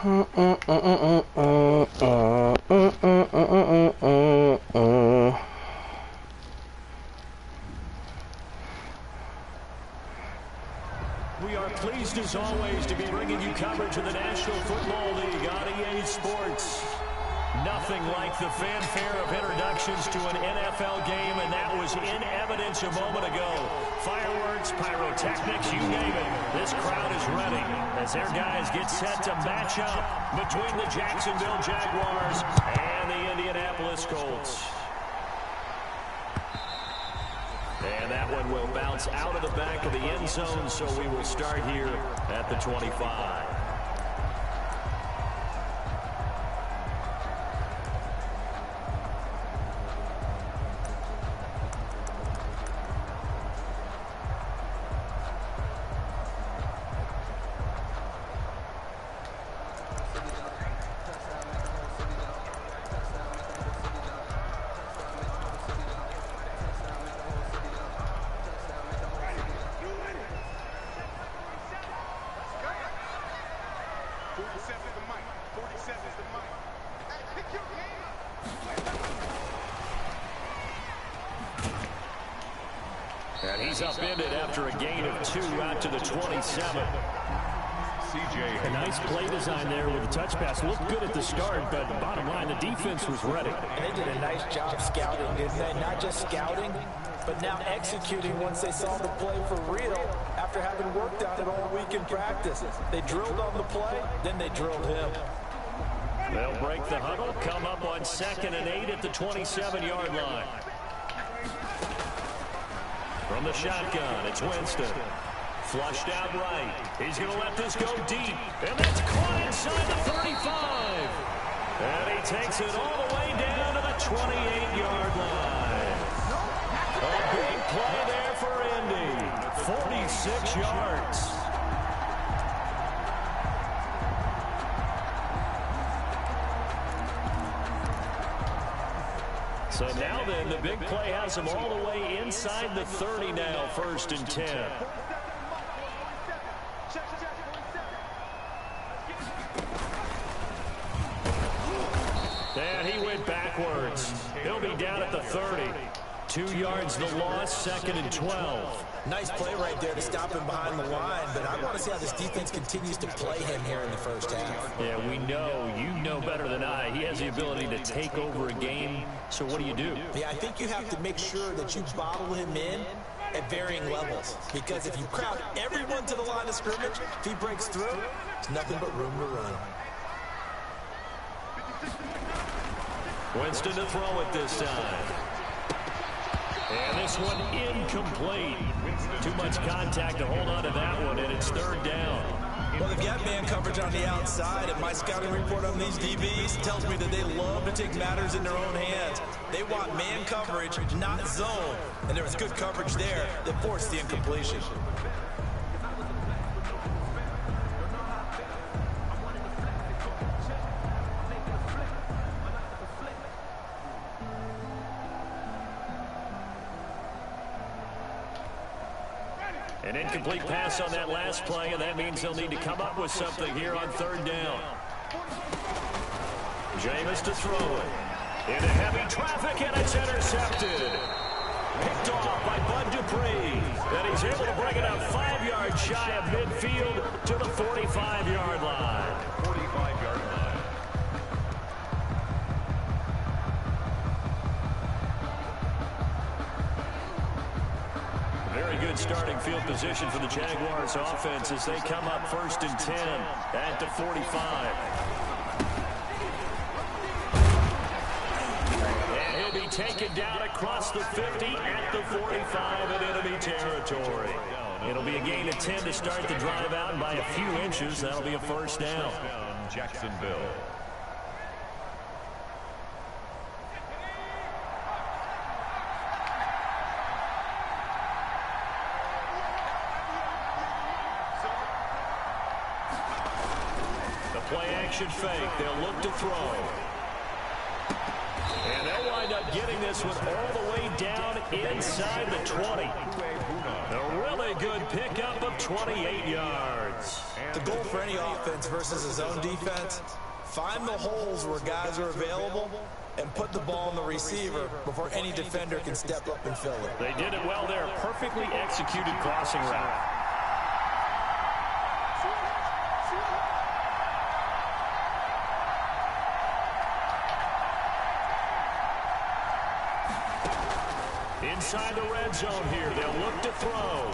We are pleased as always to be bringing you coverage of the National Football League on EA Sports. Nothing like the fanfare of introductions to an NFL game, and that was in evidence a moment ago. Fireworks, pyrotechnics, you name it. This crowd is ready as their guys get set to match up between the Jacksonville Jaguars and the Indianapolis Colts. And that one will bounce out of the back of the end zone, so we will start here at the 25. And he's upended after a gain of 2 out to the 27. A nice play design there with a touch pass. Looked good at the start, but bottom line, the defense was ready. And they did a nice job scouting, didn't they? Not just scouting, but now executing once they saw the play for real after having worked on it all week in practice. They drilled on the play, then they drilled him. They'll break the huddle, come up on 2nd and 8 at the 27-yard line. From the shotgun, it's Winston. Flushed out right. He's going to let this go deep. And that's caught inside the 35. And he takes it all the way down to the 28-yard line. A big play there for Indy. 46 yards. So now then, the big play has him all the way inside the 30 now, 1st and 10. And he went backwards. He'll be down at the 30. 2 yards the loss, 2nd and 12. Nice play right there to stop him behind the line, but I want to see how this defense continues to play him here in the first half. Yeah, we know, you know better than I, he has the ability to take over a game. So what do you do? Yeah, I think you have to make sure that you bottle him in at varying levels, because if you crowd everyone to the line of scrimmage, if he breaks through, there's nothing but room to run. Winston to throw it this time. And this one incomplete. Too much contact to hold on to that one, and it's 3rd down. Well, they've got man coverage on the outside, and my scouting report on these DBs tells me that they love to take matters in their own hands. They want man coverage, not zone. And there was good coverage there that forced the incompletion. An incomplete pass on that last play, and that means they'll need to come up with something here on 3rd down. Jameis to throw it. Into heavy traffic, and it's intercepted. Picked off by Bud Dupree. And he's able to bring it up 5 yards shy of midfield to the 45-yard line. 45-yard line. Very good starting field position for the Jaguars offense as they come up 1st and 10 at the 45. And he'll be taken down across the 50 at the 45 in enemy territory. It'll be a gain of 10 to start the drive out, and by a few inches, that'll be a 1st down. Jacksonville. Play-action fake. They'll look to throw. And they'll wind up getting this one all the way down inside the 20. A really a good pickup of 28 yards. The goal for any offense versus a zone defense, find the holes where guys are available and put the ball on the receiver before any defender can step up and fill it. They did it well there. Perfectly executed crossing route. Inside the red zone here, they'll look to throw.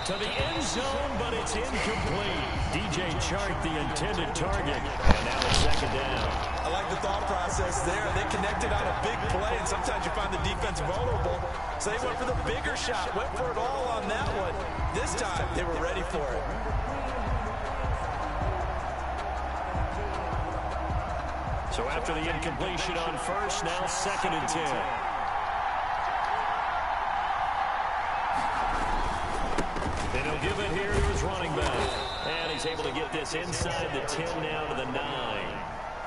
To the end zone, but it's incomplete. DJ Chark, the intended target. And now it's second down. I like the thought process there. They connected on a big play, and sometimes you find the defense vulnerable. So they went for the bigger shot, went for it all on that one. This time, they were ready for it. So after the incompletion on first, now second and 10. And he'll give it here to his running back. And he's able to get this inside the 10 now to the 9.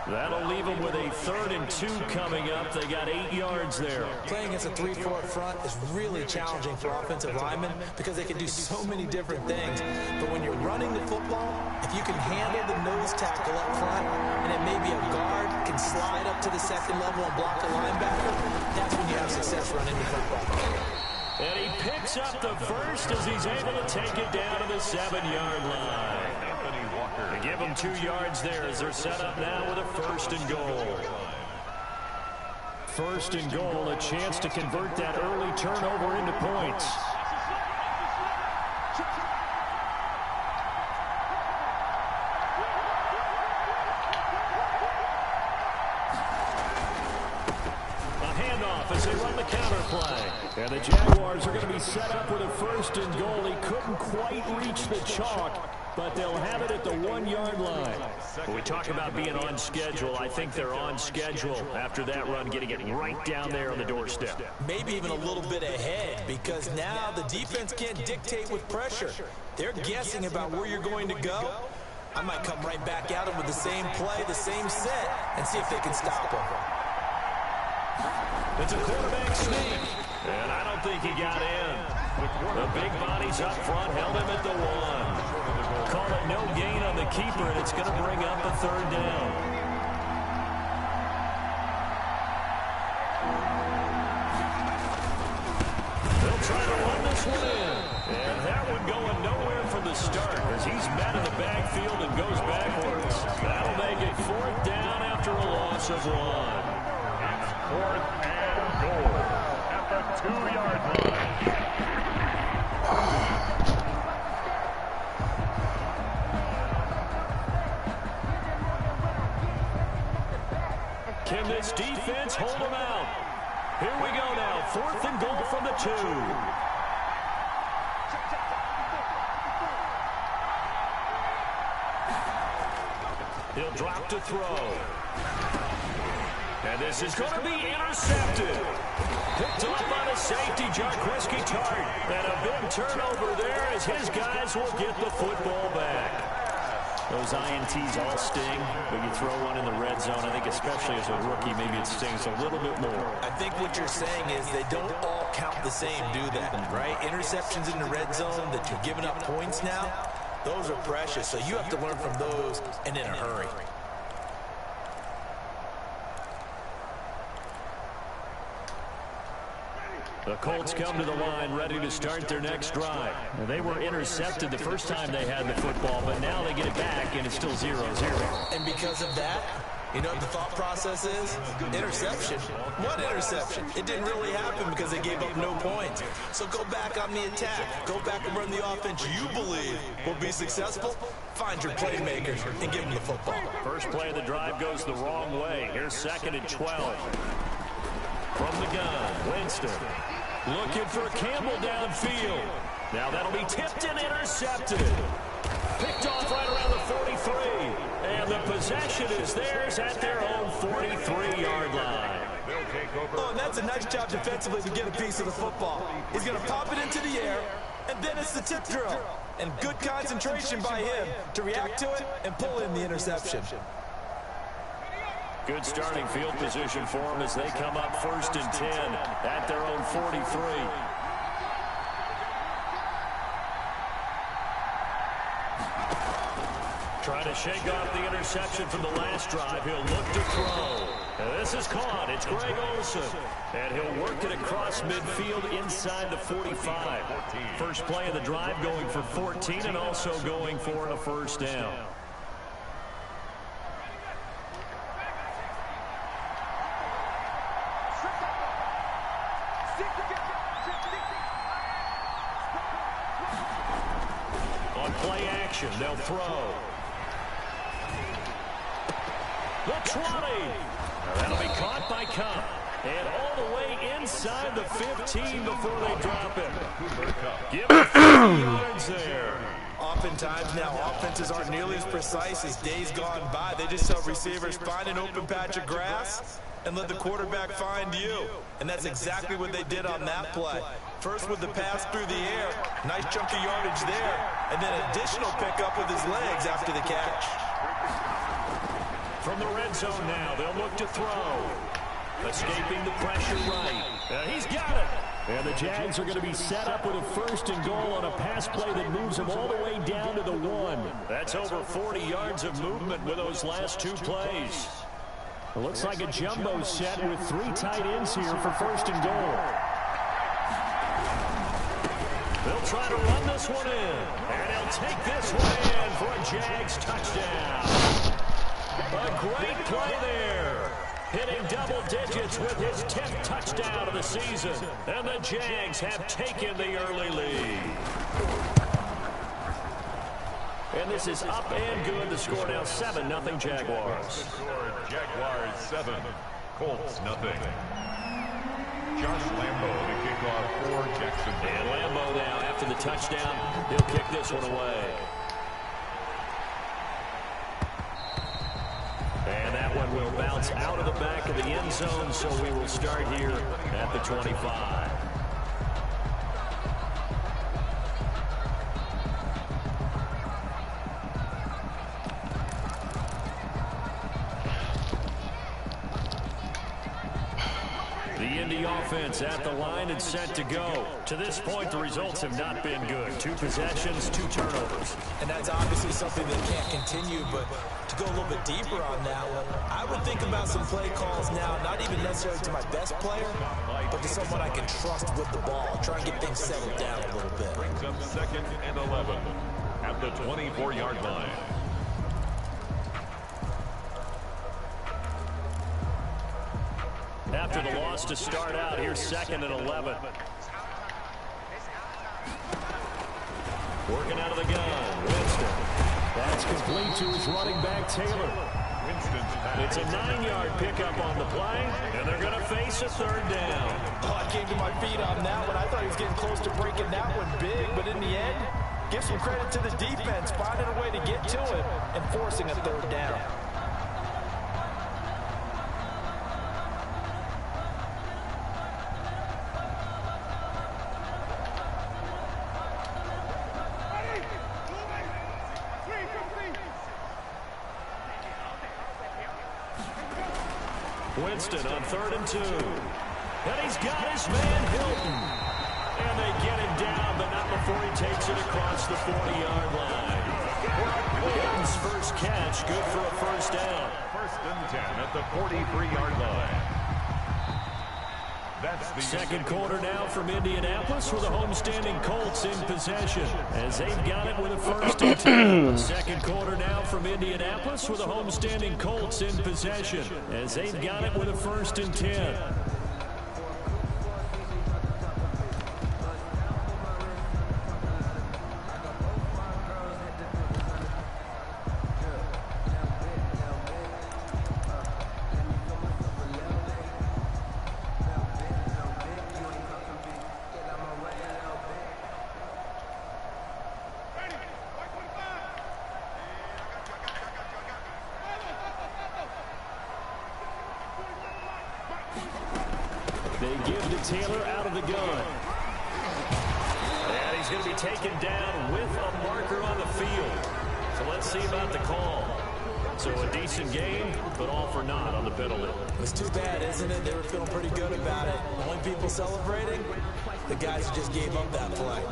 That'll leave them with a 3rd and 2 coming up. They got 8 yards there. Playing against a 3-4 front is really challenging for offensive linemen because they can do so many different things. But when you're running the football, if you can handle the nose tackle up front, and then maybe a guard can slide up to the second level and block a linebacker, that's when you have success running the football. And he picks up the first as he's able to take it down to the 7-yard line. They give him 2 yards there as they're set up now with a 1st and goal. 1st and goal, a chance to convert that early turnover into points. As they run the counter play. And the Jaguars are going to be set up with a 1st and goal. He couldn't quite reach the chalk, but they'll have it at the 1-yard line. When we talk about being on schedule, I think they're on schedule after that run, getting it right down there on the doorstep. Maybe even a little bit ahead, because now the defense can't dictate with pressure. They're guessing about where you're going to go. I might come right back at them with the same play, the same set, and see if they can stop them. It's a quarterback sneak, and I don't think he got in. The big bodies up front held him at the 1. Call it no gain on the keeper, and it's going to bring up a 3rd down. They'll try to run this one in, and that one going nowhere from the start as he's met in the backfield and goes backwards. That'll make it 4th down after a loss of 1. 4th and goal at the 2-yard line. Can this defense hold them out? Here we go now. 4th and goal from the 2. He'll drop to throw. And this is going to be intercepted. Picked off by the safety, Jarquiski Tart. And a big turnover there as his guys will get the football back. Those INTs all sting, but you throw one in the red zone. I think especially as a rookie, maybe it stings a little bit more. I think what you're saying is they don't all count the same, do that, right? Interceptions in the red zone that you're giving up points now, those are precious. So you have to learn from those and in a hurry. The Colts come to the line ready to start their next drive. They were intercepted the first time they had the football, but now they get it back, and it's still 0-0. And because of that, you know what the thought process is? Interception. What interception? It didn't really happen because they gave up no points. So go back on the attack. Go back and run the offense you believe will be successful. Find your playmakers and give them the football. First play of the drive goes the wrong way. Here's 2nd and 12. From the gun, Winston. Looking for Campbell downfield. Now that'll be tipped and intercepted. Picked off right around the 43. And the possession is theirs at their own 43-yard line. Oh, and that's a nice job defensively to get a piece of the football. He's going to pop it into the air, and then it's the tip drill. And good concentration by him to react to it and pull in the interception. Good starting field position for them as they come up 1st and 10 at their own 43. Trying to shake off the interception from the last drive. He'll look to throw. And this is caught. It's Greg Olsen. And he'll work it across midfield inside the 45. First play of the drive going for 14 and also going for a first down. On play action, they'll throw. The 20. That'll be caught by Cup. And all the way inside the 15 before they drop it. Give it 50 yards there. Oftentimes now, offenses aren't nearly as precise as days gone by. They just tell receivers, find an open patch of grass and let the quarterback find you. And that's exactly what they did on that play. First with the pass through the air, nice chunk of yardage there, and then additional pickup with his legs after the catch. From the red zone now, they'll look to throw. Escaping the pressure right. He's got it. And the Jags are going to be set up with a first and goal on a pass play that moves them all the way down to the 1. That's over 40 yards of movement with those last two plays. It looks like a jumbo set with 3 tight ends here for first and goal. They'll try to run this one in. And he'll take this one in for a Jags touchdown. A great play there. Hitting double digits with his 10th touchdown of the season. And the Jags have taken the early lead. And this is up and good. The score now 7-0 Jaguars. Jaguars 7, Colts nothing. Josh Lambo to kick off for Jacksonville. And Lambo now after the touchdown, he'll kick this one away. And that one will bounce out of the back of the end zone, so we will start here at the 25. The Indy offense at the line and set to go. To this point, the results have not been good. 2 possessions, 2 turnovers. And that's obviously something that can't continue, but to go a little bit deeper on that one, I would think about some play calls now, not even necessarily to my best player, but to someone I can trust with the ball. Try and get things settled down a little bit. Brings up 2nd and 11 at the 24-yard line. After the loss to start out, here's 2nd and 11. Working out of the gun, Winston. That's complete to his running back, Taylor. It's a 9-yard pickup on the play, and they're going to face a 3rd down. Oh, I came to my feet on that one. I thought he was getting close to breaking that one big, but in the end, give some credit to the defense, finding a way to get to it and forcing a 3rd down. Winston on 3rd and 2. And he's got his man Hilton. And they get him down, but not before he takes it across the 40-yard line. Hilton's first catch, good for a first down. 1st and 10 at the 43-yard line. That's the second quarter now from Indianapolis with the homestanding Colts in possession as they've got it with a 1st and 10. Second quarter now from Indianapolis with the homestanding Colts in possession as they've got it with a 1st and 10. They give to Taylor out of the gun. And he's going to be taken down with a marker on the field. So let's see about the call. So a decent game, but all for naught on the penalty. It's too bad, isn't it? They were feeling pretty good about it. Only people celebrating, the guys who just gave up that play.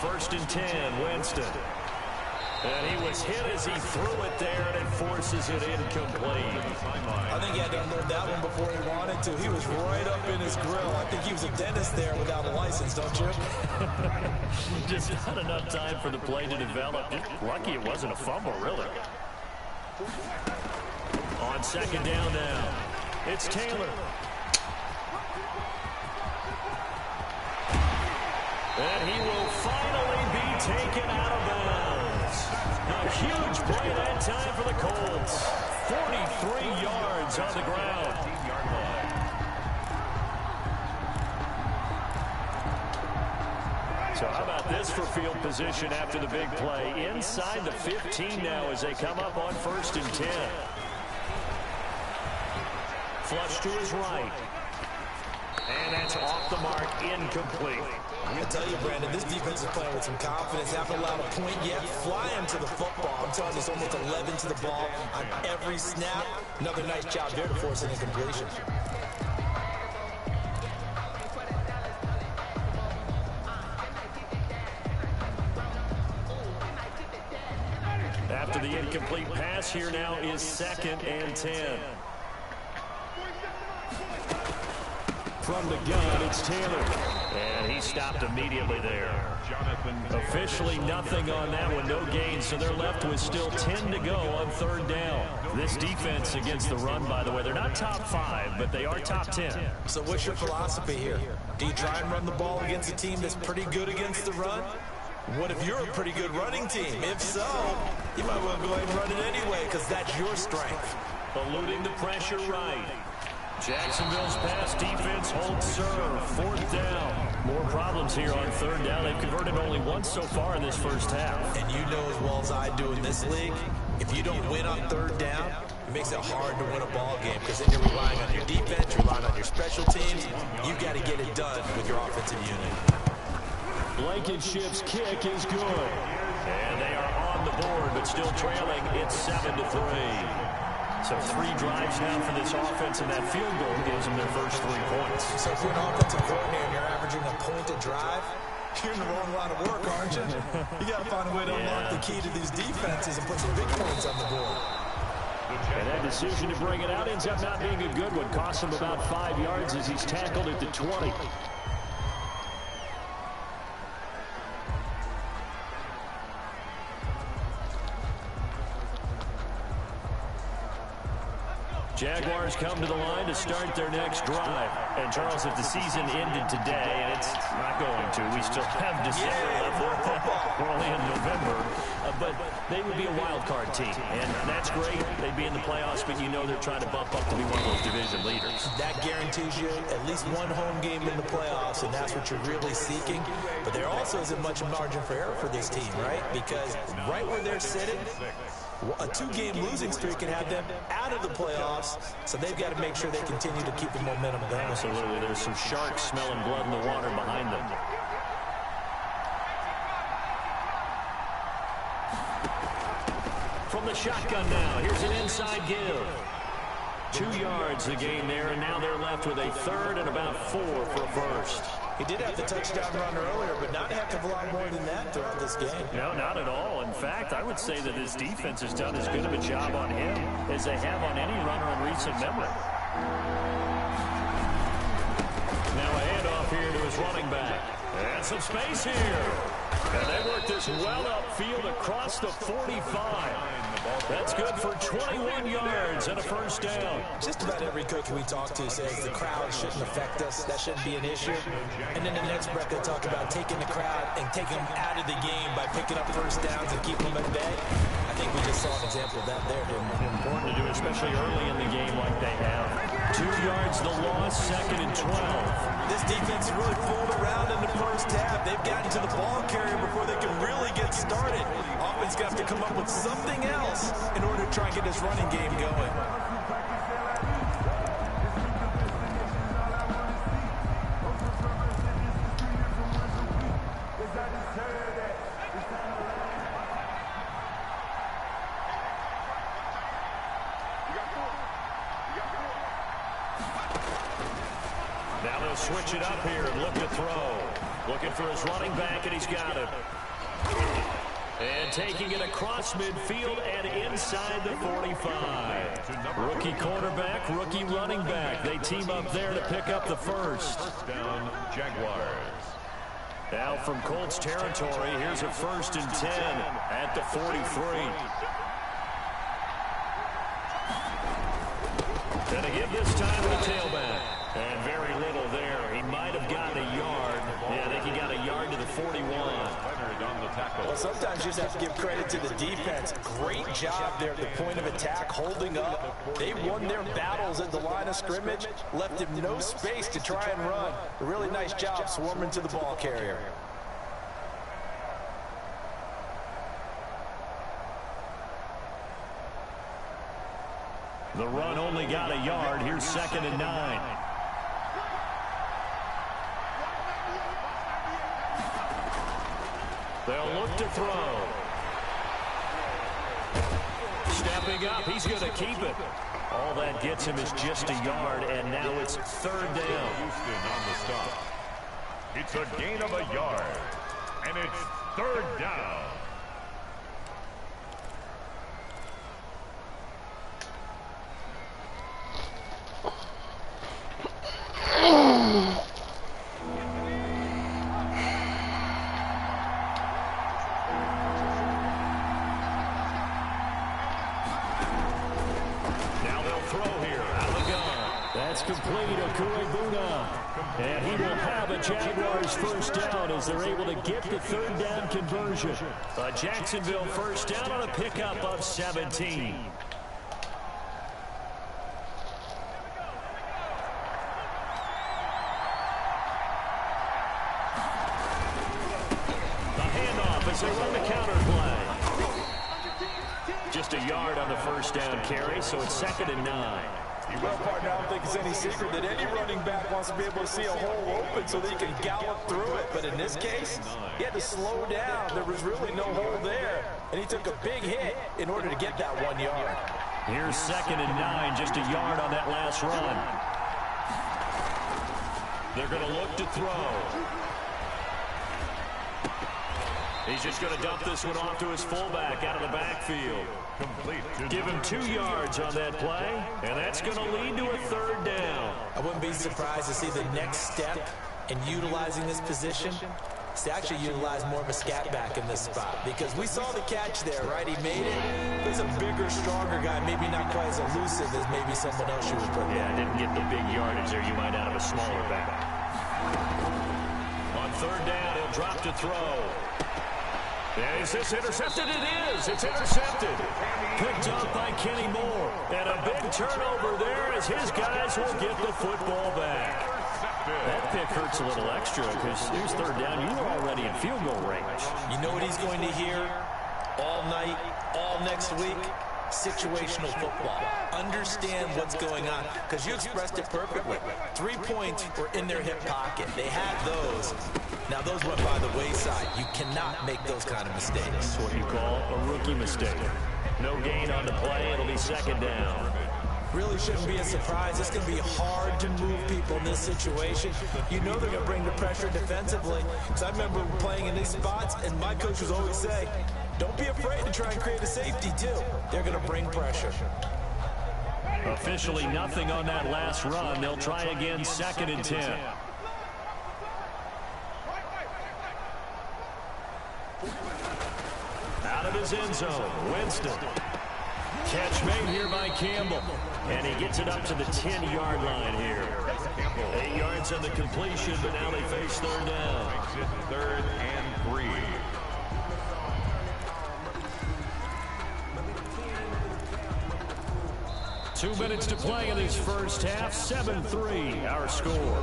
first and 10, Winston. And he was hit as he threw it there, and it forces it incomplete. I think he had to unload that one before he wanted to. He was right up in his grill. I think he was a dentist there without a license, don't you? Just not enough time for the play to develop. Just lucky it wasn't a fumble, really. On second down now, it's Taylor. And he will finally be taken out of bounds. A huge play that time for the Colts. 43 yards on the ground. So how about this for field position after the big play? Inside the 15 now as they come up on first and 10. Flush to his right. And that's off the mark, incomplete. I tell you, Brandon, this defense is playing with some confidence. Haven't allowed a point yet. Flying to the football. I'm telling you, it's almost 11 to the ball on every snap. Another nice job there to force an incompletion. After the incomplete pass, here now is second and 10. From the gun, it's Taylor. And he stopped immediately there. Officially nothing on that one, no gain. So they're left with still 10 to go on third down. This defense against the run, by the way, they're not top 5, but they are top 10. So what's your philosophy here? Do you try and run the ball against a team that's pretty good against the run? What if you're a pretty good running team? If so, you might well go ahead and run it anyway because that's your strength. Eluding the pressure right. Jacksonville's pass defense holds serve. Fourth down. More problems here on third down. They've converted only once so far in this first half. And you know as well as I do in this league, if you don't win on third down, it makes it hard to win a ball game because then you're relying on your defense, you're relying on your special teams. You've got to get it done with your offensive unit. Blankenship's kick is good. And they are on the board, but still trailing. It's 7-3. So 3 drives now for this offense, and that field goal gives them their first 3 points. So if you're an offensive coordinator and you're averaging a point a drive, you're in the wrong line of work, aren't you? You got to find a way to unlock the key to these defenses and put some big points on the board. And that decision to bring it out ends up not being a good one. Costs him about 5 yards as he's tackled at the 20. Jaguars come to the line to start their next drive. And, Charles, if the season ended today, and it's not going to, we still have December left. We're only in November. But they would be a wild card team. And that's great. They'd be in the playoffs, but you know they're trying to bump up to be one of those division leaders. That guarantees you at least one home game in the playoffs, and that's what you're really seeking. But there also isn't much margin for error for this team, right? Because right where they're sitting, a 2-game losing streak can have them out of the playoffs, so they've got to make sure they continue to keep the momentum going. Absolutely. There's some sharks smelling blood in the water behind them. From the shotgun now, here's an inside give. 2 yards the gain there, and now they're left with a third and about 4 for a first. He did have the touchdown run earlier, but not a heck of a lot more than that throughout this game. No, not at all. In fact, I would say that this defense has done as good of a job on him as they have on any runner in recent memory. Now a handoff here to his running back. And some space here. And they work this well upfield across the 45. That's good for 21 yards and a first down. Just about every coach we talk to says the crowd shouldn't affect us. That shouldn't be an issue. And then the next breath they talk about taking the crowd and taking them out of the game by picking up first downs and keeping them at bay. I think we just saw an example of that there, didn't we? Important to do, especially early in the game like they have. 2 yards the loss, second and 12. This defense really pulled around in the first half. They've gotten to the ball carrier before they can really get started. Offense got to come up with something else in order to try and get this running game going. Now they'll switch it up here and look to throw. Looking for his running back, and he's got it. And taking it across midfield and inside the 45. Rookie quarterback, rookie running back. They team up there to pick up the first. First down, Jaguars. Now from Colts territory, here's a 1st and 10 at the 43. And to give this time to the tailback. And very little there. He might have gotten a yard. Yeah, I think he got a yard to the 41. Well, sometimes you just have to give credit to the defense. Great job there at the point of attack, holding up. They won their battles at the line of scrimmage, left him no space to try and run. A really nice job swarming to the ball carrier. The run only got a yard. Here's 2nd and 9. They'll look to throw. Stepping up, he's going to keep it. All that gets him is just a yard, and now it's 3rd down. Houston on the stop. It's a gain of a yard, and it's 3rd down. And he will have a Jaguars 1st down as they're able to get the 3rd down conversion. A Jacksonville 1st down on a pickup of 17. A handoff as they run the counter play. Just a yard on the 1st down carry, so it's 2nd and 9. Well, partner, I don't think it's any secret that any running back wants to be able to see a hole open so that he can gallop through it. But in this case, he had to slow down. There was really no hole there. And he took a big hit in order to get that 1 yard. Here's 2nd and 9, just a yard on that last run. They're going to look to throw. He's just going to dump this one off to his fullback out of the backfield. Give him 2 yards on that play, and that's going to lead to a 3rd down. I wouldn't be surprised to see the next step in utilizing this position is to actually utilize more of a scat back in this spot, because we saw the catch there, right? He made it. He's a bigger, stronger guy, maybe not quite as elusive as maybe someone else you would put there. Yeah, didn't get the big yardage there. You might out of a smaller back. On 3rd down, he'll drop to throw. And is this intercepted? It is. It's intercepted. Picked up by Kenny Moore. And a big turnover there as his guys will get the football back. That pick hurts a little extra because here's 3rd down. You were already in field goal range. You know what he's going to hear all night, all next week? Situational football. Understand what's going on, because you expressed it perfectly. 3 points were in their hip pocket. They had those. Now those went by the wayside. You cannot make those kind of mistakes. That's what you call a rookie mistake. No gain on the play. It'll be 2nd down. Really shouldn't be a surprise. It's going to be hard to move people in this situation. You know they're going to bring the pressure defensively. Because I remember playing in these spots, and my coach would always say, don't be afraid to try and create a safety, too. They're going to bring pressure. Officially nothing on that last run. They'll try again, 2nd and 10. Out of his end zone, Winston. Catch made here by Campbell. And he gets it up to the 10-yard line here. 8 yards on the completion, but now they face 3rd down. 3rd and 3. Two minutes to play in this first half. 7-3, our score.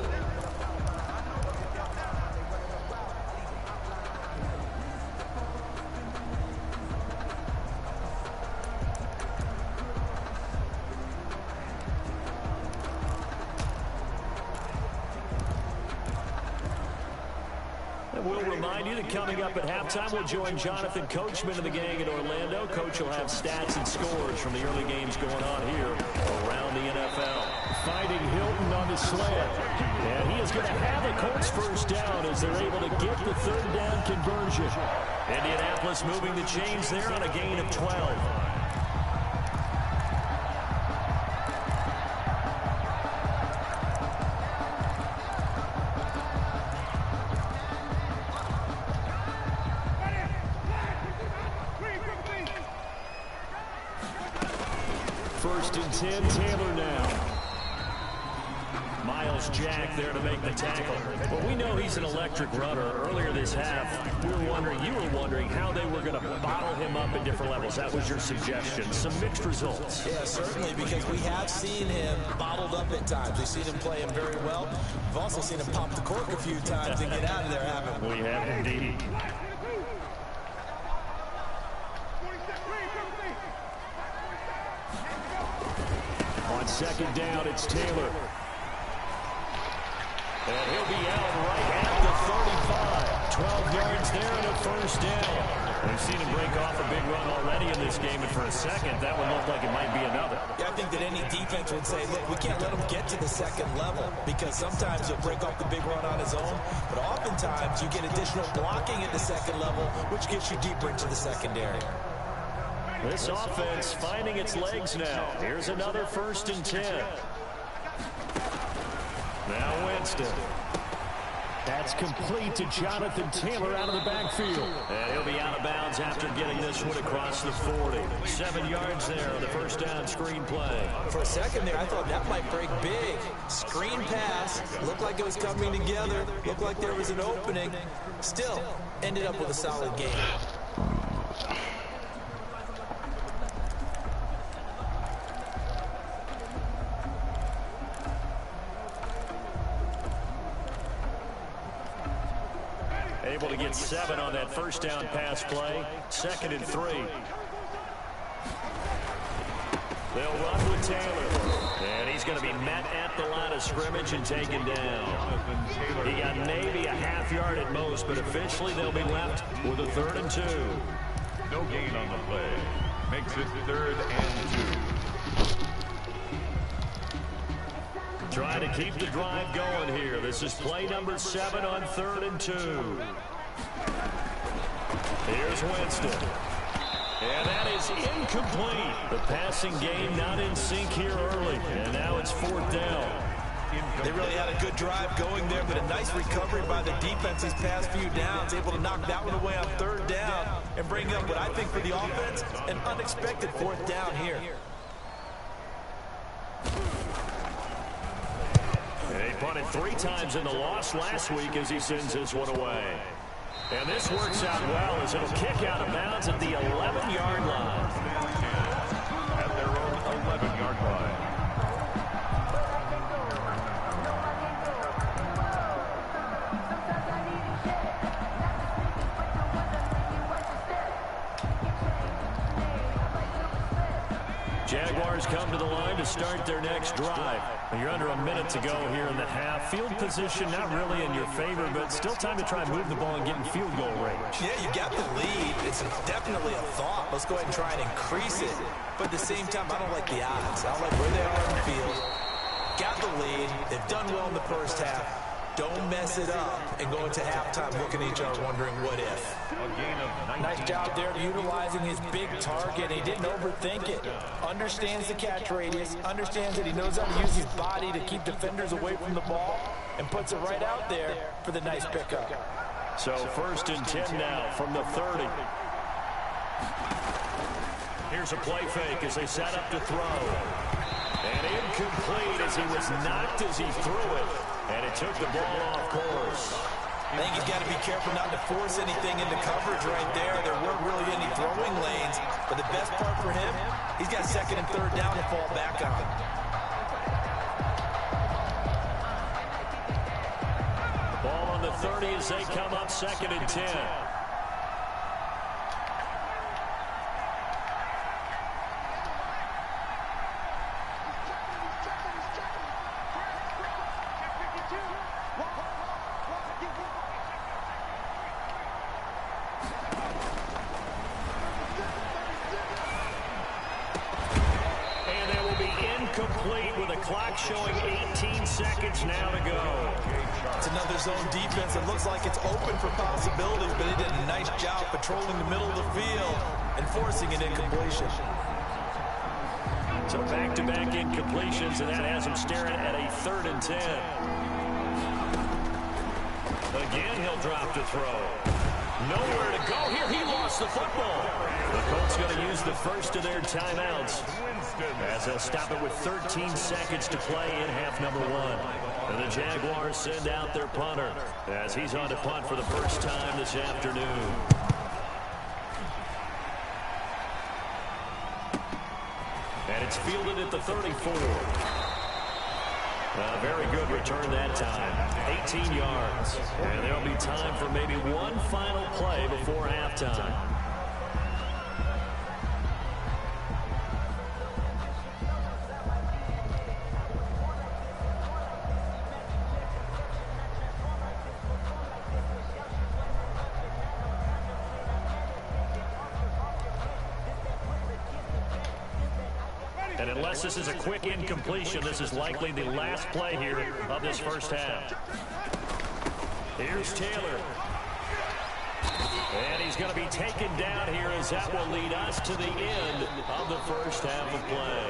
We'll remind you that coming up at halftime, we'll join Jonathan Coachman and the gang in Orlando. Coach will have stats and scores from the early games going on here around the NFL. finding Hilton on the slant. And he is going to have a Colts first down as they're able to get the third down conversion. Indianapolis moving the chains there on a gain of 12. First and 10, Taylor now. Miles Jack there to make the tackle. Well, we know he's an electric runner. Earlier this half, you were wondering how they were going to bottle him up at different levels. That was your suggestion. Some mixed results. Yeah, certainly, because we have seen him bottled up at times. We've seen him play him very well. We've also seen him pop the cork a few times and get out of there, haven't we? We have indeed. On second down, it's Taylor. And he'll be out right at the 35. 12 yards there and a first down. We've seen him break off a big run already in this game, and for a second, that would look like it might be another. Yeah, I think that any defense would say, look, we can't let him get to the second level, because sometimes he'll break off the big run on his own, but oftentimes you get additional blocking at the second level, which gets you deeper into the secondary. This offense finding its legs now. Here's another first and 10. Now Winston. That's complete to Jonathan Taylor out of the backfield. And he'll be out of bounds after getting this one across the 40. 7 yards there on the first down screen play. For a second there, I thought that might break big. Screen pass. Looked like it was coming together. Looked like there was an opening. Still, ended up with a solid game. Able to get 7 on that first down pass play. 2nd and 3. They'll run with Taylor. And he's going to be met at the line of scrimmage and taken down. He got maybe a half yard at most, but officially they'll be left with a 3rd and 2. No gain on the play. Makes it 3rd and 2. Trying to keep the drive going here. This is play number 7 on 3rd and 2. Here's Winston. And that is incomplete. The passing game not in sync here early. And now it's 4th down. They really had a good drive going there, but a nice recovery by the defense these past few downs, able to knock that one away on 3rd down and bring up what I think for the offense, an unexpected 4th down here. He punted 3 times in the loss last week as he sends this one away. And this works out well as it'll kick out of bounds at the 11-yard line. At their own 11-yard line. Jaguars come to the line to start their next drive. You're under a minute to go here in the half. Field position not really in your favor, but still time to try and move the ball and get in field goal range. Yeah, you got the lead. It's definitely a thought. Let's go ahead and try and increase it. But at the same time, I don't like the odds. I don't like where they are in the field. Got the lead. They've done well in the first half. Don't mess it up and go into halftime looking at each other wondering what if. Nice job there utilizing his big target. He didn't overthink it. Understands the catch radius. Understands that he knows how to use his body to keep defenders away from the ball. And puts it right out there for the nice pickup. So 1st and 10 now from the 30. Here's a play fake as they set up to throw. And incomplete as he was knocked as he threw it. And it took the ball off course. I think he's got to be careful not to force anything into coverage right there. There weren't really any throwing lanes. But the best part for him, he's got 2nd and 3rd down to fall back on. Ball on the 30 as they come up 2nd and 10. Complete with a clock showing 18 seconds now to go. It's another zone defense. It looks like it's open for possibilities, but he did a nice job patrolling the middle of the field and forcing an incompletion. So back-to-back incompletions, and that has him staring at a 3rd and 10. Again, he'll drop to throw. Nowhere to go here. He lost the football. The Colts going to use the first of their timeouts as they'll stop it with 13 seconds to play in half number 1. And the Jaguars send out their punter as he's on to punt for the first time this afternoon. And it's fielded at the 34. A very good return that time. 18 yards. And there'll be time for maybe one final play before halftime. And unless this is a quick incompletion, this is likely the last play here of this first half. Here's Taylor. And he's going to be taken down here as that will lead us to the end of the first half of play.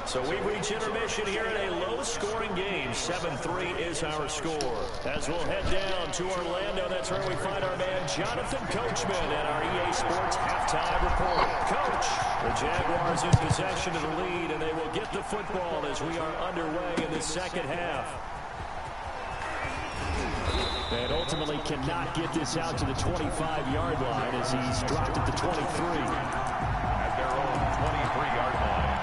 So we reach intermission here in a low-scoring game. 7-3 is our score. As we'll head down to Orlando, that's where we find our man Jonathan Coachman at our EA Sports halftime report. Coach, the Jaguars in possession of the lead, and they will get the football as we are underway in the second half. And ultimately cannot get this out to the 25-yard line as he's dropped at the 23. At their own 23-yard line.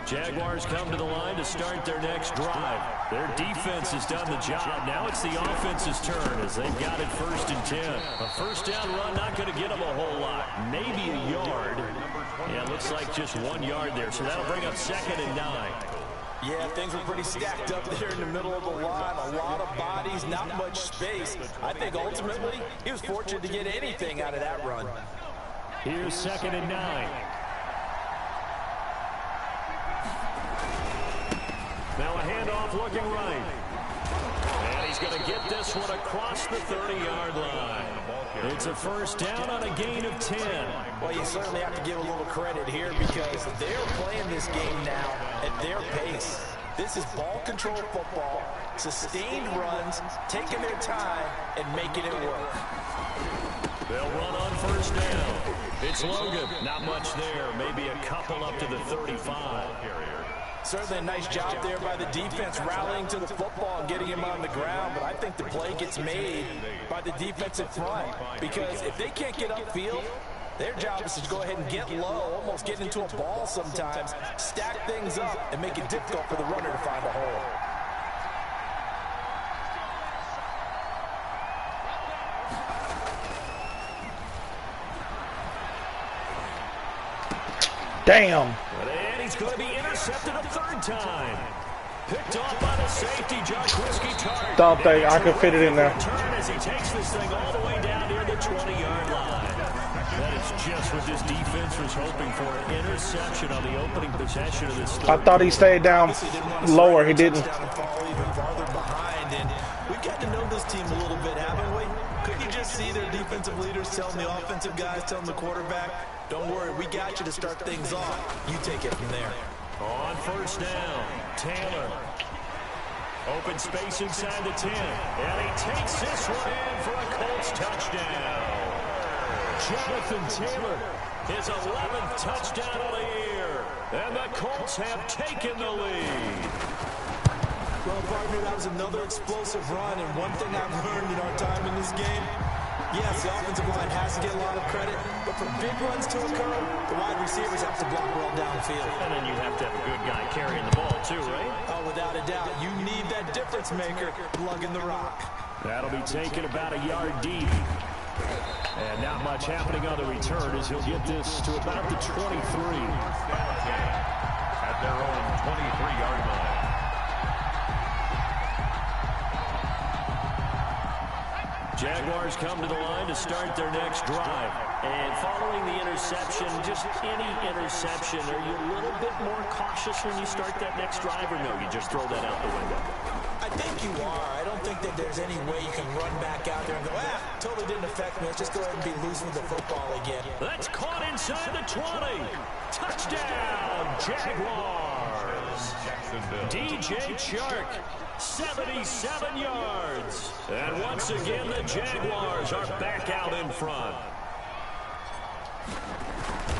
Jaguars come to the line to start their next drive. Their defense has done the job. Now it's the offense's turn as they've got it 1st and 10. A first down run not going to get them a whole lot. Maybe a yard. Yeah, looks like just 1 yard there. So that'll bring up 2nd and 9. Yeah, things were pretty stacked up there in the middle of the line. A lot of bodies, not much space. I think ultimately he was fortunate to get anything out of that run. Here's 2nd and 9. Now a handoff looking right. And he's going to get this one across the 30-yard line. It's a first down on a gain of 10. Well, you certainly have to give a little credit here because they're playing this game now at their pace. This is ball control football, sustained runs, taking their time, and making it work. They'll run on first down. It's Logan. Not much there. Maybe a couple up to the 35. Certainly a nice job there by the defense rallying to the football and getting him on the ground, but I think the play gets made by the defensive front because if they can't get upfield, their job is to go ahead and get low, almost get into a ball sometimes, stack things up, and make it difficult for the runner to find a hole. Damn. And he's going to be intercepted a 3rd time. Picked off by the safety, Whiskey Tart. Thought I could fit it in there. As he takes this thing all the way down near the 20-yard line. That is just what this defense was hoping for. An interception on the opening possession of this. I thought he stayed down lower. He didn't. Down and fall even farther behind, and we've got to know this team a little bit, haven't we? Could you just see their defensive leaders telling the offensive guys, telling the quarterback, don't worry, we got you to start things off. You take it from there. On first down, Taylor. Open space inside the 10. And he takes this one in for a Colts touchdown. Jonathan Taylor, his 11th touchdown of the year. And the Colts have taken the lead. Well, partner, that was another explosive run, and one thing I've learned in our time in this game, yes, the offensive line has to get a lot of credit, but for big runs to occur, the wide receivers have to block well downfield. And then you have to have a good guy carrying the ball too, right? Oh, without a doubt, you need that difference maker lugging the rock. That'll be taken about a yard deep. And not much happening on the return as he'll get this to about the 23. at their own 23-yard line. Jaguars come to the line to start their next drive. And following the interception, just any interception, are you a little bit more cautious when you start that next drive, or no, you just throw that out the window? I think you are. I don't think that there's any way you can run back out there and go, totally didn't affect me. Let's just go ahead and be loose with the football again. That's caught inside the 20. Touchdown, Jaguars. DJ Chark, 77 yards. And once again, the Jaguars are back out in front.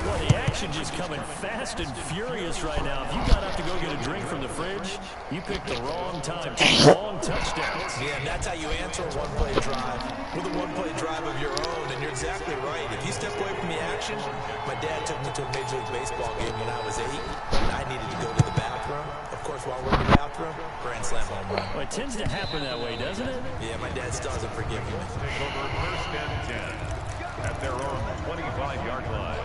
Well, the action just coming fast and furious right now. If you got up to go get a drink from the fridge, you picked the wrong time. Long touchdowns. Yeah, and that's how you answer a one-play drive. With a one-play drive of your own, and you're exactly right. If you step away from the action, my dad took me to a Major League Baseball game when I was 8, and I needed to go to the bathroom. Of course, while we're in the bathroom, grand slam home run. Well, it tends to happen that way, doesn't it? Yeah, my dad still hasn't forgiven me. Take over 1st and 10 at their own 25-yard line.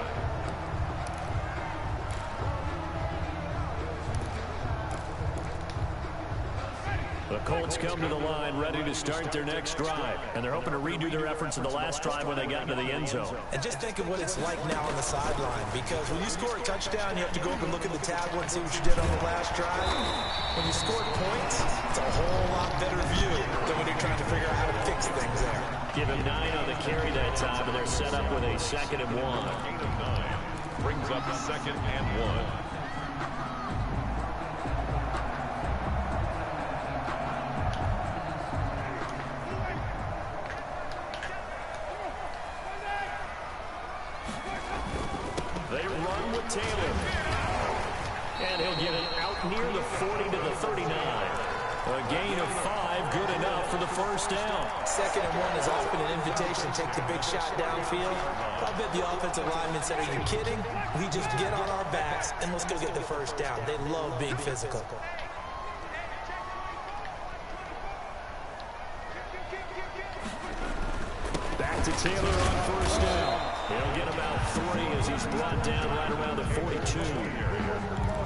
The Colts come to the line ready to start their next drive. And they're hoping to redo their efforts in the last drive when they got into the end zone. And just think of what it's like now on the sideline. Because when you score a touchdown, you have to go up and look at the tablet and see what you did on the last drive. When you scored points, it's a whole lot better view than when you're trying to figure out how to fix things there. Give him 9 on the carry that time, and they're set up with a 2nd and 1. Gain of 9 brings up 2nd and 1. Taylor. And he'll get it out near the 40 to the 39. A gain of 5, good enough for the first down. 2nd and 1 is often an invitation to take the big shot downfield. I bet the offensive lineman said, are you kidding? We just get on our backs and let's go get the first down. They love being physical. Back to Taylor on first down. He'll get about 3 as he's brought down right around the 42.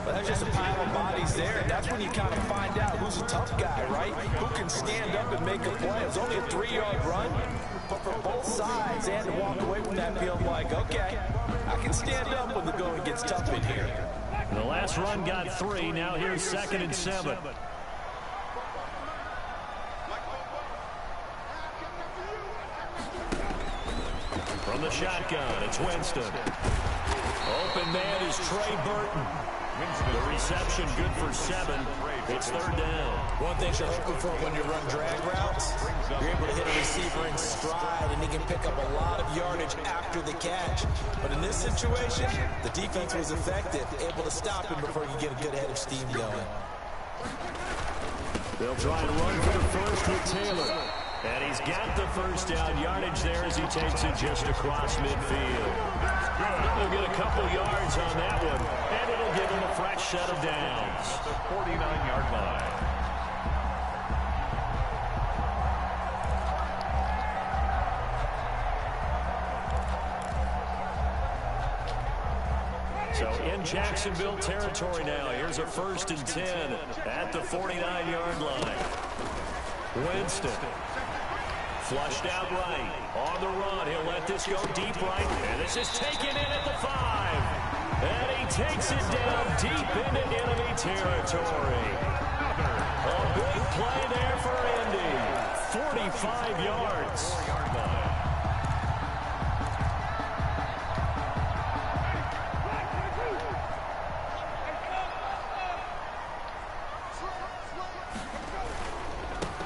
Well, there's just a pile of bodies there, and that's when you kind of find out who's a tough guy, right? Who can stand up and make a play. It's only a 3-yard run, but for both sides, they had to walk away from that field like, okay, I can stand up when the going gets tough in here. The last run got 3. Now here's 2nd and 7. From the shotgun, it's Winston. Open man is Trey Burton. The reception good for 7. It's 3rd down. One thing you're hoping for when you run drag routes, you're able to hit a receiver in stride, and he can pick up a lot of yardage after the catch. But in this situation, the defense was effective, able to stop him before you get a good head of steam going. They'll try to run for the first with Taylor. And he's got the first down yardage there as he takes it just across midfield. He'll get a couple yards on that one, and it'll give him a fresh set of downs. The 49-yard line. So in Jacksonville territory now, here's a 1st and 10 at the 49-yard line. Winston. Flushed out right. On the run. He'll let this go deep right. And this is taken in at the 5. And he takes it down deep into enemy territory. A big play there for Indy. 45 yards.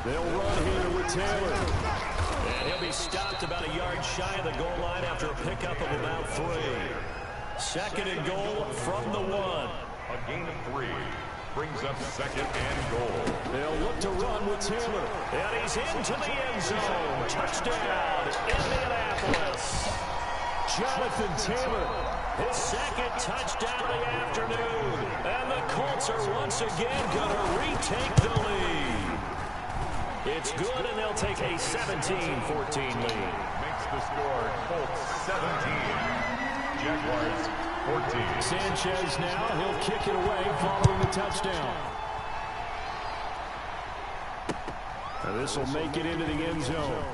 They'll run here with Taylor. And he'll be stopped about a yard shy of the goal line after a pickup of about 3. 2nd and goal from the 1. A gain of 3 brings up 2nd and goal. They'll look to run with Taylor. And he's into the end zone. Touchdown, Indianapolis. Jonathan Taylor, his 2nd touchdown of the afternoon. And the Colts are once again going to retake the lead. It's good, and they'll take a 17-14 lead. Makes the score Colts 17. Jaguars 14. Sanchez now, he'll kick it away following the touchdown. Now this will make it into the end zone.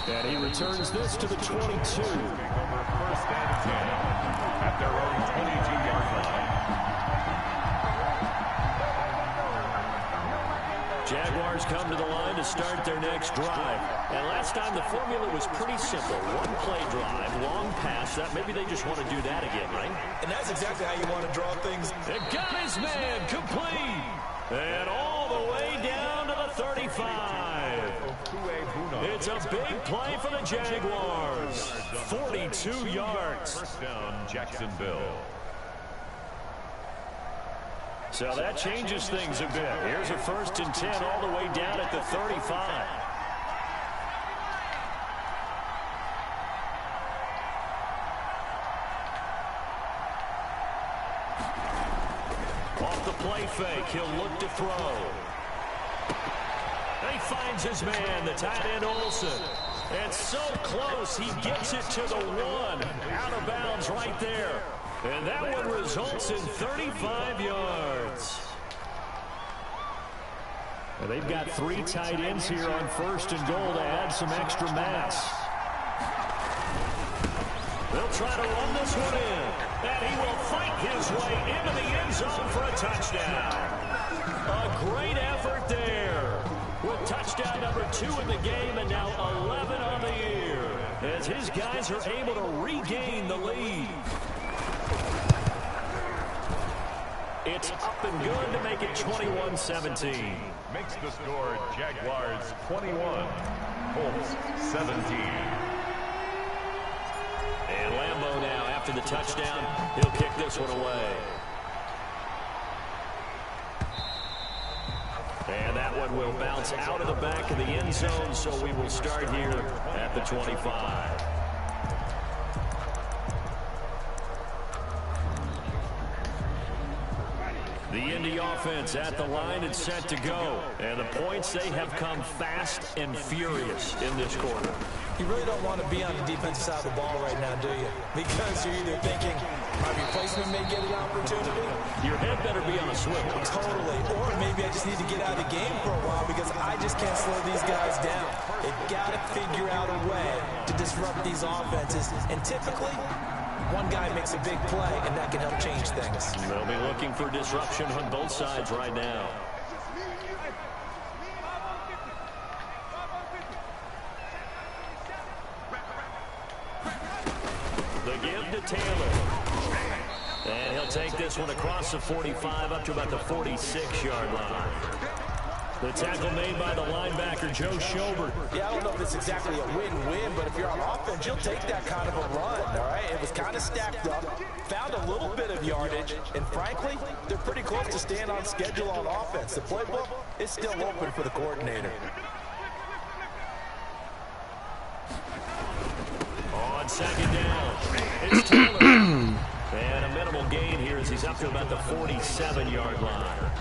And he returns this to the 22. Over first and 10 at their own 22-yard line. Jaguars come to the line to start their next drive. And last time the formula was pretty simple. One play drive, long pass. That maybe they just want to do that again, right? And that's exactly how you want to draw things. It got his man complete. And all the way down to the 35. It's a big play for the Jaguars. 42 yards. First down, Jacksonville. So that changes things a bit. Here's a 1st and 10 all the way down at the 35. Off the play fake, he'll look to throw. He finds his man, the tight end Olsen. And so close, he gets it to the 1. Out of bounds right there. And that one results in 35 yards. Well, they've got 3 tight ends here on 1st and goal to add some extra mass. They'll try to run this one in. And he will fight his way into the end zone for a touchdown. A great effort there. With touchdown number 2 in the game and now 11 on the year. As his guys are able to regain the lead. It's up and good to make it 21-17. Makes the score Jaguars 21, Colts 17. And Lambeau now after the touchdown, he'll kick this one away. And that one will bounce out of the back of the end zone, so we will start here at the 25. The Indy offense at the line and set to go. And the points, they have come fast and furious in this quarter. You really don't want to be on the defensive side of the ball right now, do you? Because you're either thinking, my replacement may get an opportunity. Your head better be on a swivel. Totally. Or maybe I just need to get out of the game for a while because I just can't slow these guys down. They've got to figure out a way to disrupt these offenses. And typically, one guy makes a big play, and that can help change things. They'll be looking for disruption on both sides right now. The give to Taylor. And he'll take this one across the 45 up to about the 46-yard line. The tackle made by the linebacker, Joe Schobert. Yeah, I don't know if it's exactly a win-win, but if you're on offense, you'll take that kind of a run, all right? It was kind of stacked up, found a little bit of yardage, and frankly, they're pretty close to staying on schedule on offense. The playbook is still open for the coordinator. On 2nd down, it's Taylor. And a minimal gain here as he's up to about the 47-yard line.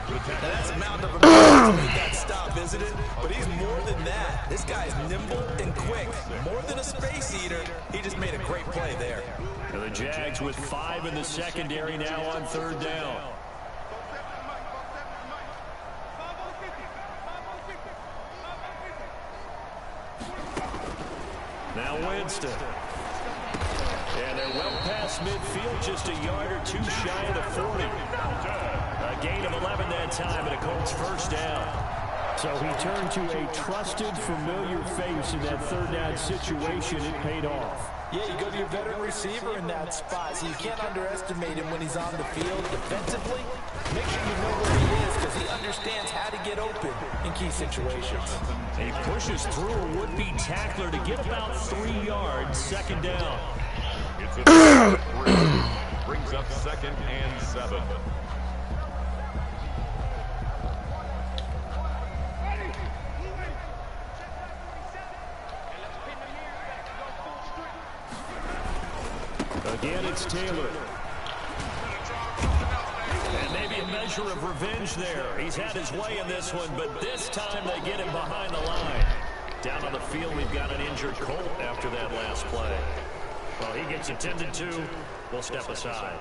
Now that's a mountain of a man to make that stop, isn't it? But he's more than that. This guy's nimble and quick. More than a space eater, he just made a great play there. And the Jags with 5 in the secondary now on 3rd down. Now Winston. And they're well past midfield, just a yard or 2 shy of the 40. A gain of 11 that time, and a Colts 1st down. So he turned to a trusted, familiar face in that 3rd down situation. It paid off. Yeah, you go to your veteran receiver in that spot, so you can't underestimate him when he's on the field defensively. Make sure you know where he is because he understands how to get open in key situations. He pushes through a would-be tackler to get about 3 yards, 2nd down. It's a 3. Brings up 2nd and 7. Again, it's Taylor. And maybe a measure of revenge there. He's had his way in this one, but this time they get him behind the line. Down on the field, we've got an injured Colt after that last play. Well, he gets attended to. We'll step aside.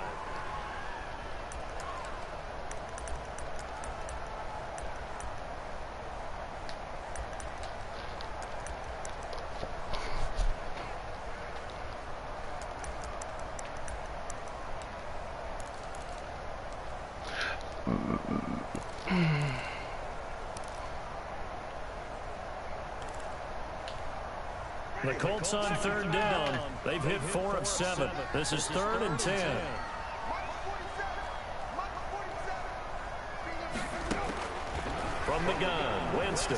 The Colts on 3rd down. They've hit 4 of 7. This is 3rd and 10. From the gun, Winston.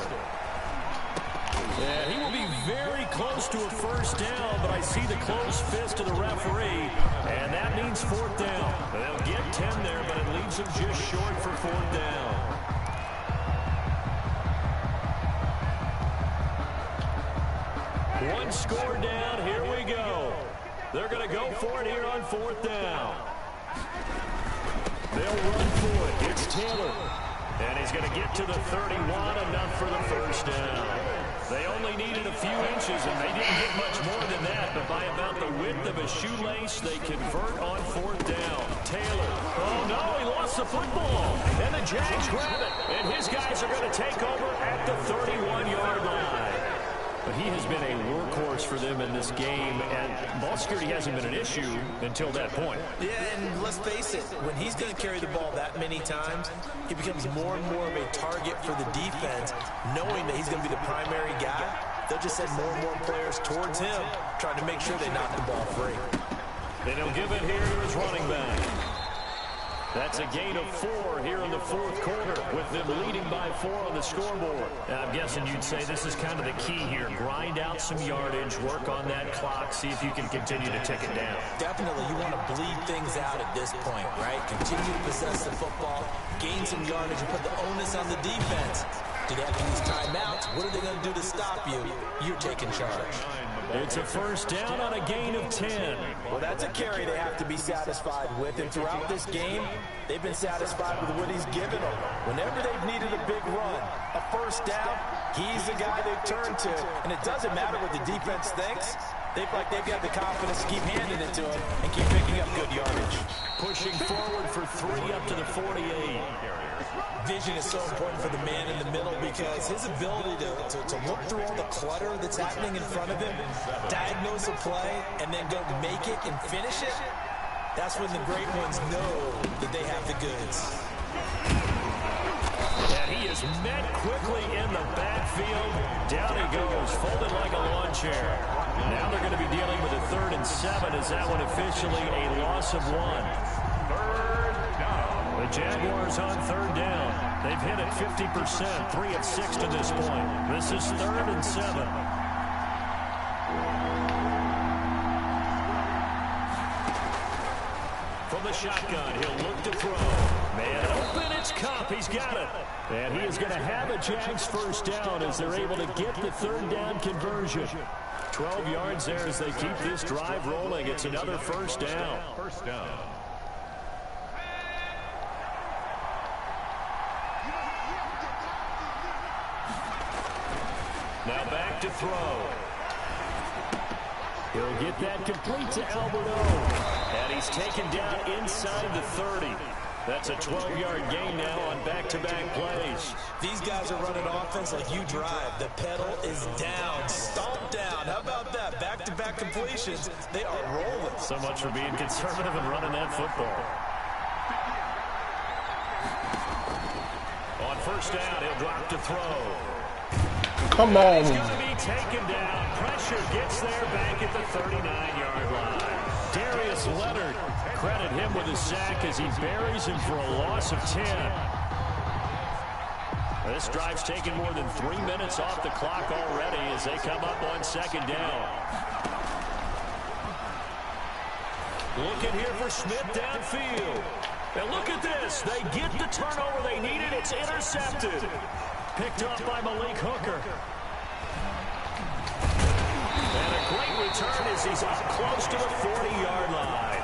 Yeah, he will be very close to a first down, but I see the closed fist of the referee, and that means 4th down. They'll get 10 there, but it leaves them just short for 4th down. One score down. Here we go. They're going to go for it here on 4th down. They'll run for it. It's Taylor. And he's going to get to the 31, enough for the first down. They only needed a few inches, and they didn't get much more than that. But by about the width of a shoelace, they convert on 4th down. Taylor. Oh, no, he lost the football. And the Jags grab it. And his guys are going to take over at the 31-yard line. But he has been a workhorse for them in this game, and ball security hasn't been an issue until that point. Yeah, and let's face it, when he's going to carry the ball that many times, he becomes more and more of a target for the defense, knowing that he's going to be the primary guy. They'll just send more and more players towards him, trying to make sure they knock the ball free. And he'll give it here to his running back. That's a gain of 4 here in the 4th quarter, with them leading by 4 on the scoreboard. I'm guessing you'd say this is kind of the key here. Grind out some yardage, work on that clock, see if you can continue to tick it down. Definitely, you want to bleed things out at this point, right? Continue to possess the football, gain some yardage, and put the onus on the defense. Do they have to use timeouts? What are they going to do to stop you? You're taking charge. It's a first down on a gain of 10. Well, that's a carry they have to be satisfied with. And throughout this game, they've been satisfied with what he's given them. Whenever they've needed a big run, a first down, he's the guy they've turned to. And it doesn't matter what the defense thinks. They've got the confidence to keep handing it to him and keep picking up good yardage. Pushing forward for 3 up to the 48. Vision is so important for the man in the middle because his ability to look through all the clutter that's happening in front of him, diagnose a play, and then go make it and finish it, that's when the great ones know that they have the goods. And he is met quickly in the backfield. Down he goes, folded like a lawn chair. Now they're going to be dealing with a 3rd and 7. Is that one officially a loss of 1? 3rd down. The Jaguars on 3rd down. They've hit it 50%, 3 of 6 to this point. This is 3rd and 7. From the shotgun, he'll look to throw. Man open, it's Cup. He's got it. And he is going to have a Jags first down as they're able to get the 3rd down conversion. 12 yards there as they keep this drive rolling. It's another first down. First down. Now back to throw. He'll get that complete to Alberto. And he's taken down inside the 30. That's a 12-yard gain now on back-to-back plays. These guys are running offense like you drive. The pedal is down, stomped down. How about that? Back-to-back completions. They are rolling. So much for being conservative and running that football. On first down, he'll drop to throw. Come on. He's going to be taken down. Pressure gets there back at the 39-yard line. Darius Leonard, credit him with a sack as he buries him for a loss of 10. This drive's taken more than 3 minutes off the clock already as they come up on 2nd down. Looking here for Smith downfield. And look at this. They get the turnover they needed. It's intercepted. Picked up by Malik Hooker. And a great return as he's up close to the 40-yard line.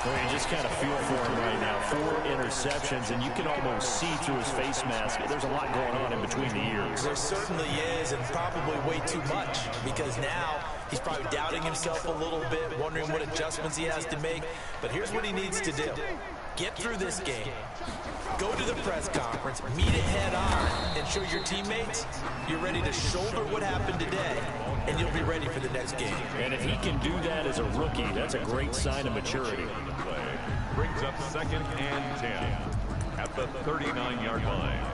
Well, you just kind of feel for him right now. 4 interceptions, and you can almost see through his face mask. There's a lot going on in between the ears. There certainly is, and probably way too much, because now He's probably doubting himself a little bit, wondering what adjustments he has to make. But here's what he needs to do. Get through this game. Go to the press conference, meet it head on, and show your teammates you're ready to shoulder what happened today, and you'll be ready for the next game. And if he can do that as a rookie, that's a great sign of maturity. Brings up 2nd and 10 at the 39-yard line.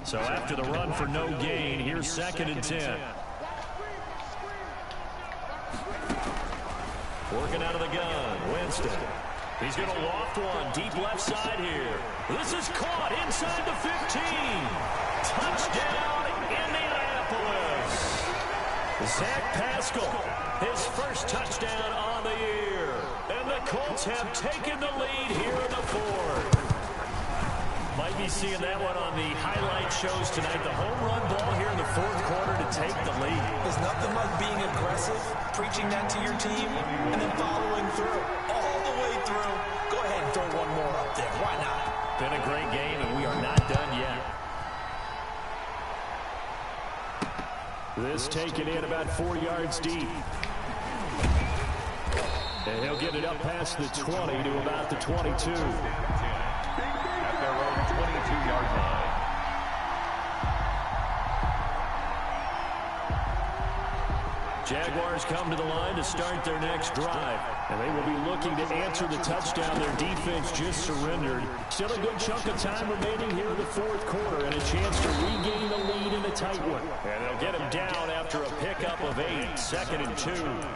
So after the run for no gain, here's 2nd and 10. Working out of the gun, Winston. He's going to loft one deep left side here. This is caught inside the 15. Touchdown, Indianapolis. Zach Pascal, his first touchdown on the year. And the Colts have taken the lead here in the fourth. Might be seeing that one on the highlight shows tonight. The home run ball here in the fourth quarter to take the lead. There's nothing like being aggressive, preaching that to your team, and then following through, all the way through. Go ahead and throw one more up there. Why not? Been a great game, and we are not done yet. This taken in about 4 yards deep. And he'll get it up past the 20 to about the 22. 22-yard line. Jaguars come to the line to start their next drive. And they will be looking to answer the touchdown their defense just surrendered. Still a good chunk of time remaining here in the fourth quarter and a chance to regain the lead in a tight one. And they'll get him down after a pickup of 8, 2nd and 2.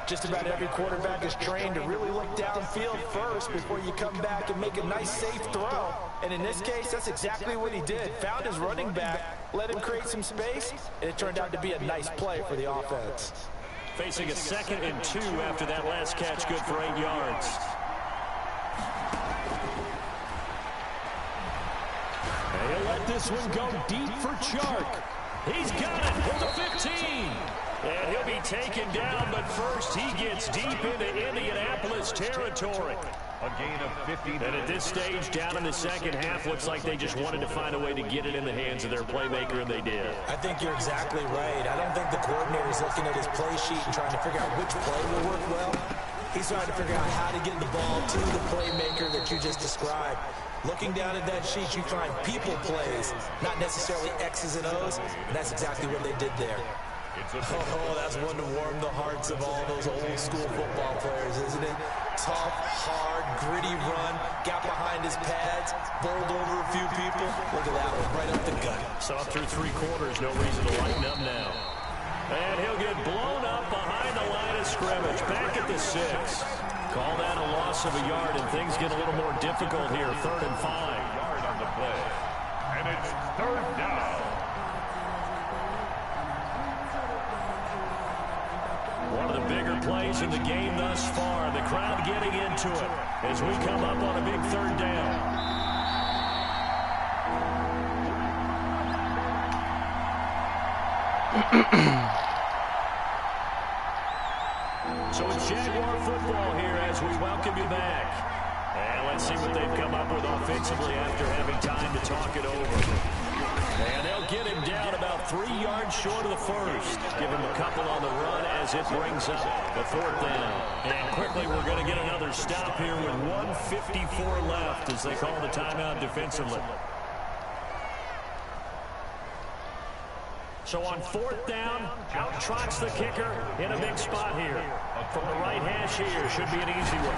Just about every quarterback is trained to really look downfield first before you come back and make a nice, safe throw. And in this case, that's exactly what he did. Found his running back, let him create some space, and it turned out to be a nice play for the offense. Facing a 2nd and 2 after that last catch, good for 8 yards. He'll let this one go deep for Chark. He's got it for the 15. And he'll be taken down, but first he gets deep into Indianapolis territory. A gain of 50. And at this stage, down in the second half, looks like they just wanted to find a way to get it in the hands of their playmaker, and they did. I think you're exactly right. I don't think the coordinator's looking at his play sheet and trying to figure out which play will work well. He's trying to figure out how to get the ball to the playmaker that you just described. Looking down at that sheet, you find people plays, not necessarily X's and O's, and that's exactly what they did there. Oh, that's one to warm the hearts of all those old school football players, isn't it? Tough, hard, gritty run, got behind his pads, bowled over a few people. Look at that one, right up the gut. Saw through 3 quarters, no reason to lighten up now. And he'll get blown up behind the line of scrimmage, back at the 6. Call that a loss of a yard, and things get a little more difficult here, 3rd and 5. Yard on the play. And it's 3rd down. One of the bigger plays in the game thus far. The crowd getting into it as we come up on a big 3rd down. So it's Jaguar football here as we welcome you back. And let's see what they've come up with offensively after having time to talk it over. And they'll get him down about 3 yards short of the first. Give him a couple on the run as it brings up the 4th down. And quickly we're going to get another stop here with 1:54 left as they call the timeout defensively. So on 4th down, out trots the kicker in a big spot here. From the right hash here, should be an easy one.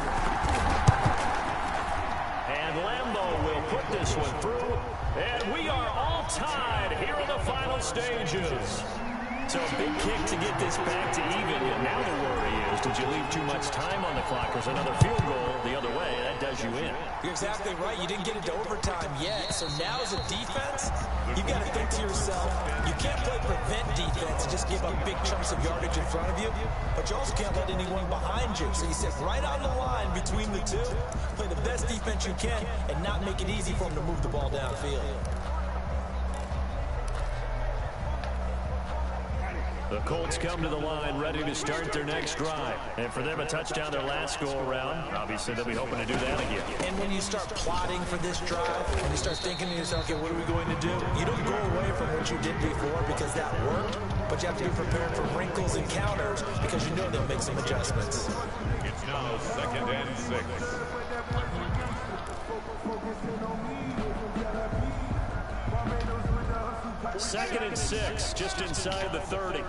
And Lambeau will put this one through. And we are all tied here in the final stages. So a big kick to get this back to even. And now the worry is, did you leave too much time on the clock? There's another field goal the other way. That does you in. You're exactly right. You didn't get into overtime yet. So now as a defense, you've got to think to yourself, you can't play prevent defense and just give up big chunks of yardage in front of you. But you also can't let anyone behind you. So you sit right on the line between the two. Play the best defense you can and not make it easy for them to move the ball downfield. The Colts come to the line ready to start their next drive. And for them, a touchdown their last go-around. Obviously, they'll be hoping to do that again. And when you start plotting for this drive, when you start thinking to yourself, okay, what are we going to do? You don't go away from what you did before because that worked, but you have to be prepared for wrinkles and counters because you know they'll make some adjustments. It's now 2nd and 6. Second and 6, just inside the 30.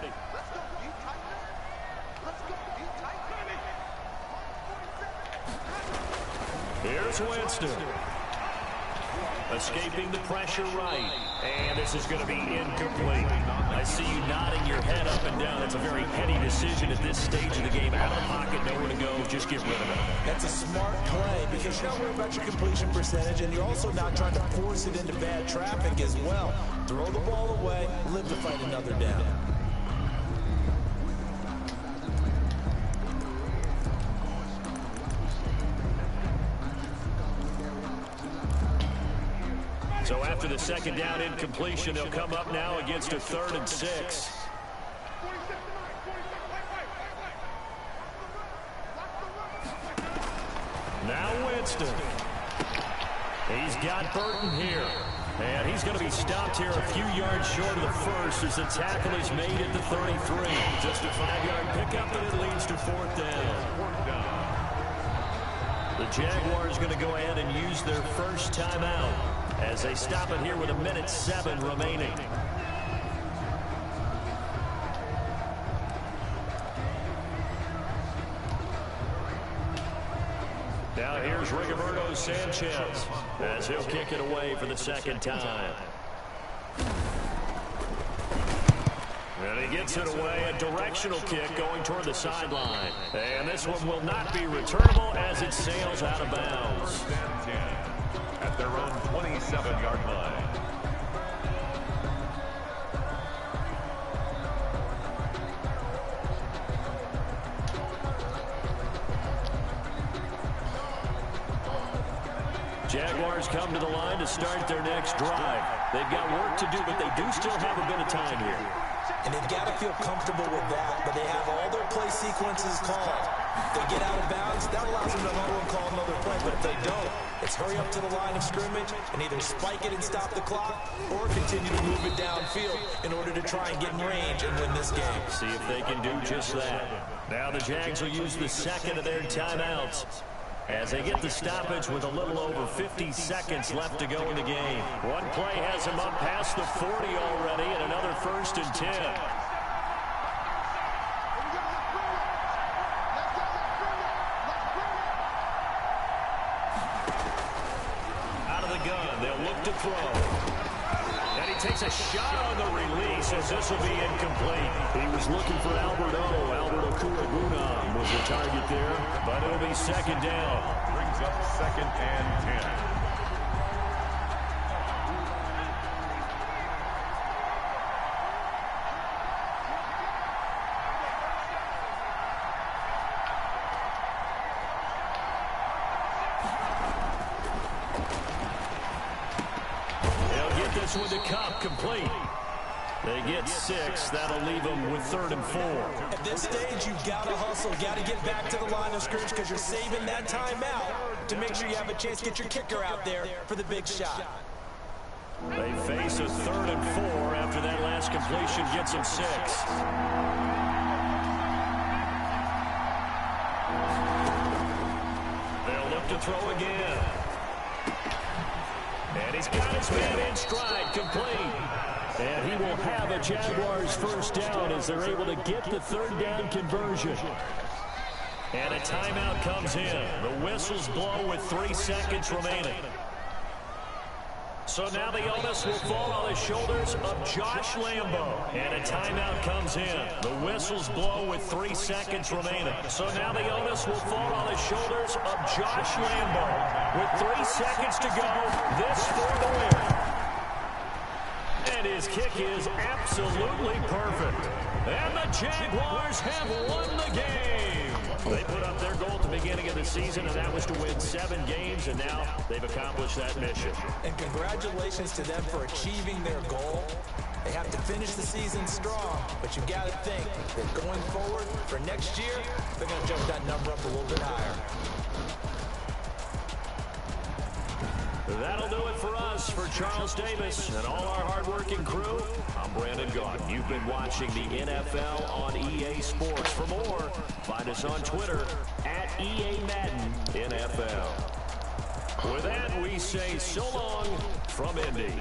Here's Winston. Escaping the pressure right. And this is going to be incomplete. I see you nodding your head up and down. That's a very heady decision at this stage of the game. Out of the pocket, nowhere to go. Just get rid of it. That's a smart play because you're not worried about your completion percentage, and you're also not trying to force it into bad traffic as well. Throw the ball away, live to fight another down. So after the second down incompletion, they'll come up now against a 3rd and 6. Now Winston. He's got Burton here. And he's going to be stopped here a few yards short of the first as the tackle is made at the 33. Just a 5-yard pickup, and it leads to 4th down. The Jaguars going to go ahead and use their first timeout as they stop it here with 1:07 remaining. Now here's Rigoberto Sanchez as he'll kick it away for the second time. And he gets it away, a directional kick going toward the sideline. And this one will not be returnable as it sails out of bounds. At their own 27-yard line. Jaguars come to the line to start their next drive. They've got work to do, but they do still have a bit of time here. And they've got to feel comfortable with that, but they have all their play sequences called. If they get out of bounds, that allows them to go and call another play, but if they don't, it's hurry up to the line of scrimmage and either spike it and stop the clock or continue to move it downfield in order to try and get in range and win this game. See if they can do just that. Now the Jags will use the second of their timeouts as they get the stoppage with a little over 50 seconds left to go in the game. One play has them up past the 40 already, and another 1st and 10. Out of the gun, they'll look to throw. And he takes a shot on the release as this will be incomplete. He was looking for Alberto Kuraguna was the target there, but it'll be second down. Brings up 2nd and 10. This with the cup complete. They get 6. That'll leave them with 3rd and 4. At this stage, you've got to hustle. Got to get back to the line of scrimmage because you're saving that timeout to make sure you have a chance to get your kicker out there for the big shot. They face a 3rd and 4 after that last completion gets them 6. They'll look to throw again. And he's got his man in stride, complete. And he will have a Jaguars first down as they're able to get the 3rd down conversion. And a timeout comes in. The whistles blow with 3 seconds remaining. So now the onus will fall on the shoulders of Josh Lambo. And a timeout comes in. The whistles blow with 3 seconds remaining. So now the onus will fall on the shoulders of Josh Lambo. With 3 seconds to go, this for the win. And his kick is absolutely perfect. And the Jaguars have won the game. They put up their goal at the beginning of the season, and that was to win 7 games, and now they've accomplished that mission. And congratulations to them for achieving their goal. They have to finish the season strong, but you got to think that going forward for next year, they're going to jump that number up a little bit higher. That'll do it for us. For Charles Davis and all our hardworking crew, I'm Brandon Gaudin. You've been watching the NFL on EA Sports. For more, find us on Twitter at EA Madden NFL. With that, we say so long from Indy.